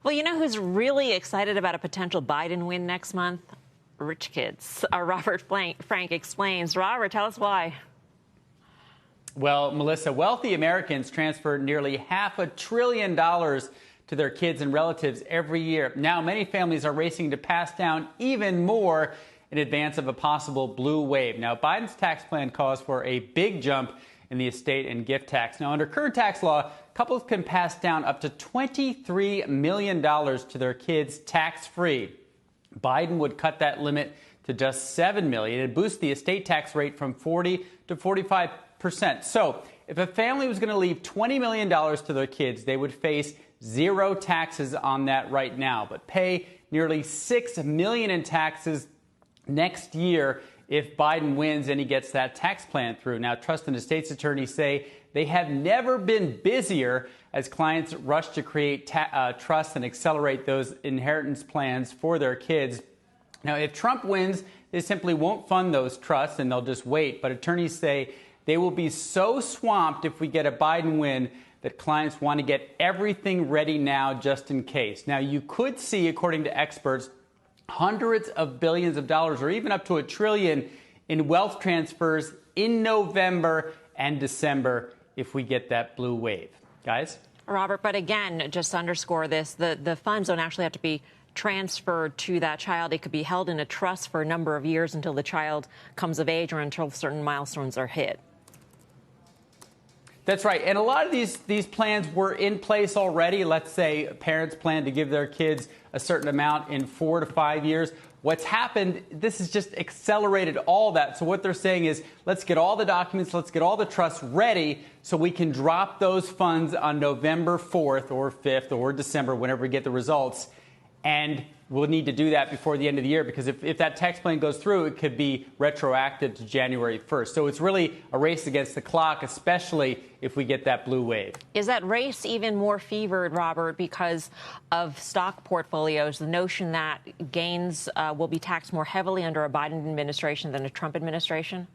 Well, you know who's really excited about a potential Biden win next month? Rich kids. Robert Frank explains. Robert, tell us why. Well, Melissa, wealthy Americans transfer nearly $500 billion to their kids and relatives every year. Now, many families are racing to pass down even more in advance of a possible blue wave. Now, Biden's tax plan calls for a big jump in the estate and gift tax. Now, under current tax law, couples can pass down up to $23 million to their kids tax-free. Biden would cut that limit to just $7 million and boost the estate tax rate from 40 to 45%. So, if a family was going to leave $20 million to their kids, they would face zero taxes on that right now, but pay nearly $6 million in taxes next year if Biden wins and he gets that tax plan through. Now, trust and estates attorneys say they have never been busier as clients rush to create trust and accelerate those inheritance plans for their kids. Now, if Trump wins, they simply won't fund those trusts and they'll just wait. But attorneys say they will be so swamped if we get a Biden win that clients want to get everything ready now just in case. Now, you could see, according to experts, hundreds of billions of dollars or even up to $1 trillion in wealth transfers in November and December if we get that blue wave. Guys? Robert, but again, just to underscore this, the funds don't actually have to be transferred to that child. It could be held in a trust for a number of years until the child comes of age or until certain milestones are hit. That's right. And a lot of these plans were in place already. Let's say parents plan to give their kids a certain amount in 4 to 5 years. What's happened, this has just accelerated all that. So what they're saying is, let's get all the documents, let's get all the trusts ready so we can drop those funds on November 4th or 5th or December, whenever we get the results. And we'll need to do that before the end of the year, because if that tax plan goes through, it could be retroactive to January 1st. So it's really a race against the clock, especially if we get that blue wave. Is that race even more fevered, Robert, because of stock portfolios, the notion that gains will be taxed more heavily under a Biden administration than a Trump administration?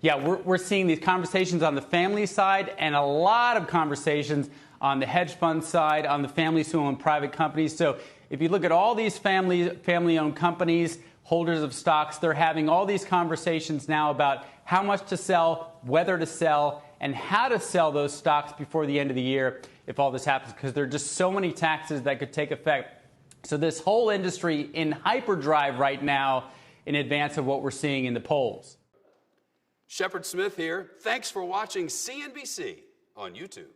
Yeah, we're seeing these conversations on the family side and a lot of conversations on the hedge fund side, on the families who own private companies. So if you look at all these family-owned companies, holders of stocks, they're having all these conversations now about how much to sell, whether to sell, and how to sell those stocks before the end of the year if all this happens, because there are just so many taxes that could take effect. So this whole industry in hyperdrive right now in advance of what we're seeing in the polls. Shepard Smith here. Thanks for watching CNBC on YouTube.